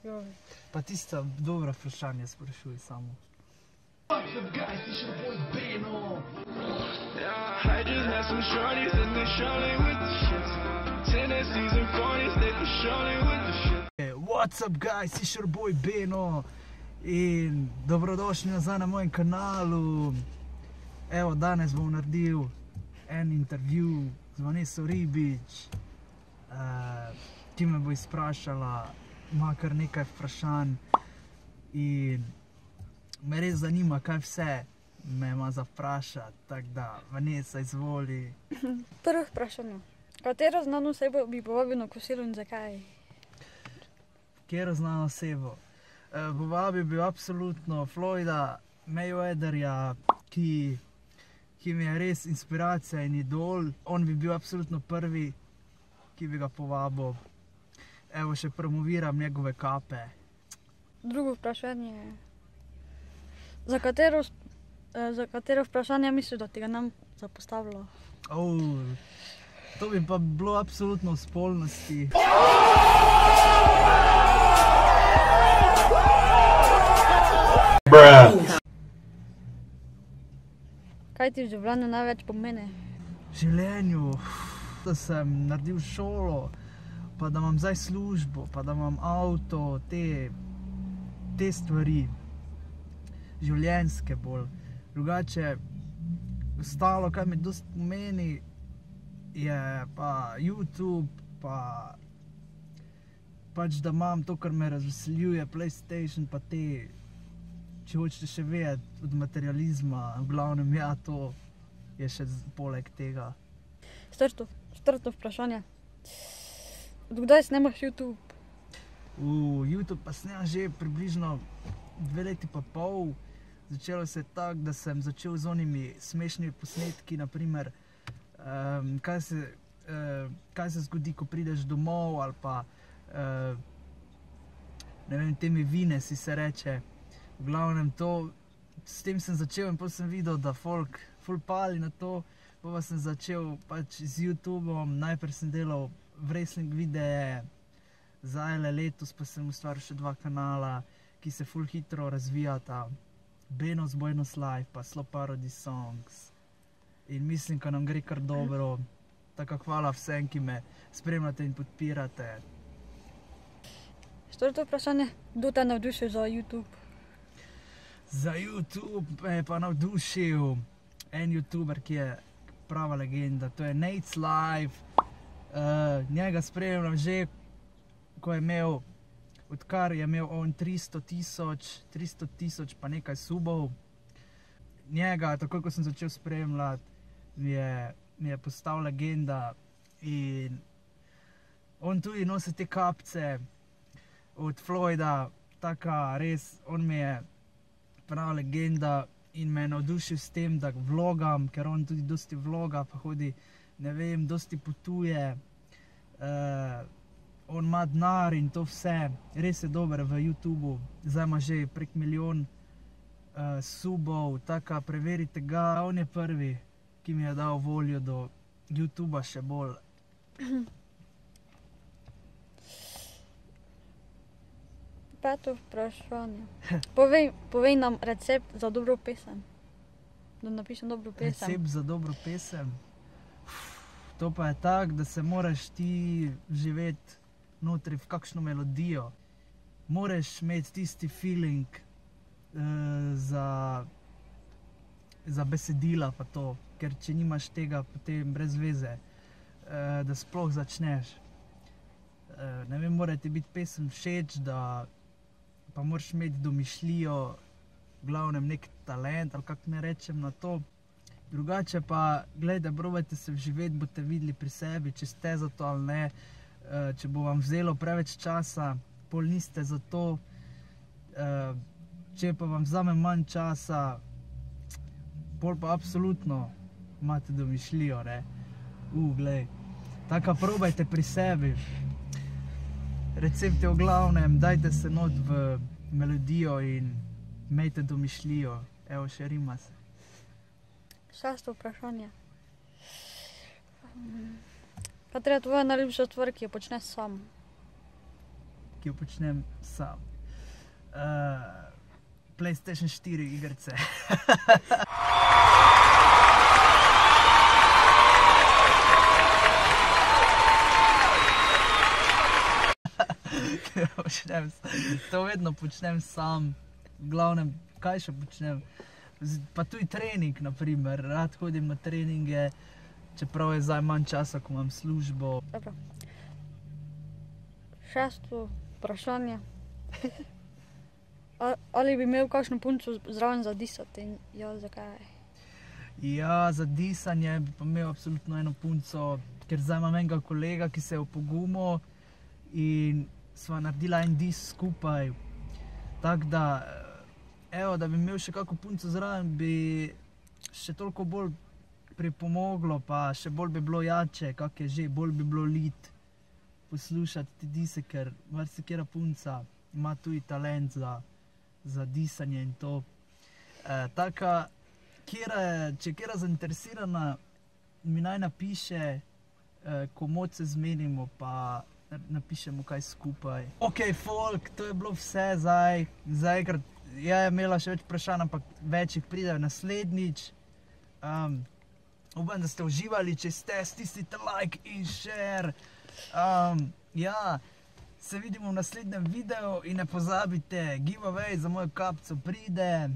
Joj. Pa tista dobra vprašanja sprašuj samo. What's up guys, it's your boy Beno in dobrodošli nazaj na mojem kanalu. Evo, danes bom naredil en intervju z Vaneso Ribič, ki me bo izprašala, ima kar nekaj vprašanj in me res zanima, kaj vse me ima za vprašati, tako da Vanesa, izvoli. Prvo vprašanje. Katero znano osebo bi povabil na kosilo in zakaj? Katero znano osebo? Povabil bi absolutno Floyda Mayweatherja, ki mi je res inspiracija in idol. On bi bil absolutno prvi, ki bi ga povabil. Evo, še promoviram njegove kape. Drugo vprašanje. Za katero vprašanje misliš, da ti ga nam zapostavilo? To bi pa bilo absolutno v spolnosti. Kaj ti v življenju največ pomeni? V življenju, da sem naredil šolo, pa da imam zdaj službo, pa da imam avto, te stvari, življenjske bolj. Drugače, ostalo, kaj mi dosti pomeni, je pa YouTube, pa pač da imam to, kar me razveseljuje, PlayStation, pa te, če hočete še vedeti od materializma, v glavnem ja, to je še poleg tega. Četrto vprašanje. Od kdaj snemaš YouTube? YouTube pa snemam že približno 2 leti pa pol. Začelo se je tako, da sem začel z onimi smešnimi posnetki, naprimer, kaj se zgodi, ko prideš domov, ali pa, ne vem, temi vine si se reče. V glavnem to, s tem sem začel in potem sem videl, da folk ful pali na to, pa sem začel pač z YouTubeom. Najprej sem delal wrestling videe, zdajle letos pa sem ustvaril še 2 kanala, ki se ful hitro razvijata. Beno's Buenos Life pa Slow Parody Songs. In mislim, da nam gre kar dobro. Tako hvala vsem, ki me spremljate in podpirate. Četrto vprašanje. Kdo te je navdušil za YouTube? Za YouTube me je pa navdušil en YouTuber, ki je prava legenda. To je Nate's Life. Njega spremljam že, ko je imel, odkar je imel on 300 tisoč pa nekaj subov. Njega, takoj ko sem začel spremljati, mi je postal legenda in on tudi nosi te kapce od Floyda, taka res, on mi je prava legenda in me je navdušil s tem, da vlogam, ker on tudi dosti vloga, pa hodi, ne vem, dosti potuje. On ima denar in to vse, res je dober v YouTubu, zdaj ima že prek 1 milijon subov, taka, preverite ga, on je prvi, ki mi je dal voljo do YouTuba še bolj. Peto vprašanje. Povej nam recept za dobro pesem. Da napišem dobro pesem. Recept za dobro pesem? To pa je tako, da se moraš ti živeti notri v kakšno melodijo. Moraš imeti tisti feeling za besedila pa to, ker če nimaš tega, potem brez veze, da sploh začneš. Ne vem, mora ti biti pesem všeč, pa moraš imeti domišljijo, v glavnem nek talent, ali kako ne rečem na to. Drugače pa, gledajte, probajte se vživeti, boste videli pri sebi, če ste za to ali ne. Če bo vam vzelo preveč časa, pol niste za to. Če pa vam vzame manj časa, pol pa absolutno imate domišljijo, ne. Glej, taka probajte pri sebi. Recept je v glavnem, dajte se not v melodijo in imejte domišljijo. Evo, še rima se. Šesto vprašanje. Katera je tvoja najljubša stvar, ki jo počneš sam? ki jo počnem sam. PlayStation 4 igrice. To vedno počnem sam, v glavnem, kaj še počnem, pa tudi trening, naprimer, rad hodim na treninge, čeprav je zdaj manj časa, ko imam službo. Dobro. 6. vprašanje. Ali bi imel kakšno punco zraven za disati in ja, zakaj? Ja, za disanje bi pa imel absolutno eno punco, ker zdaj imam enega kolega, ki se je opogumil in sva naredila en dis skupaj. Tako da, evo, da bi imel še kako punco zraven, bi še toliko bolj pripomoglo, pa še bolj bi bilo jače, kak je že, bolj bi bilo lit poslušati ti dise, ker marsikera punca ima tudi talent za disanje in to. Taka, če je kera zainteresirana, mi naj napiše, ko moč se zmenimo, pa napišemo kaj skupaj. Ok, folk, to je bilo vse zdaj. Zaenkrat je imela še več vprašanj, ampak več jih pridejo naslednjič. Upam, da ste uživali, če ste, stisnite like in share. Ja, se vidimo v naslednjem videu in ne pozabite, giveaway za mojo kapico pride.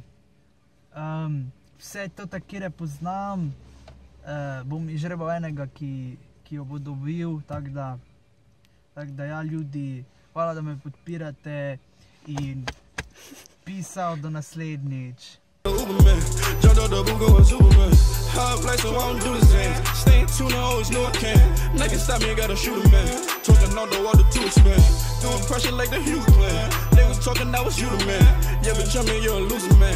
Vse to, kjer je poznam, bom izžrebal enega, ki jo bo dobil, tako da ja, ljudi, hvala, da me podpirate in peace out, do naslednjič. Uberman, jumped up the Bugo and Superman. Hard place, so I don't do the same. Stay in tune, I always knew I can. Nigga stop me, I gotta shoot a man. Talking on the water to expand. Doing pressure like the Hughes plan. They was talking, that was you the man. Yeah, but jumping, you're a loser man.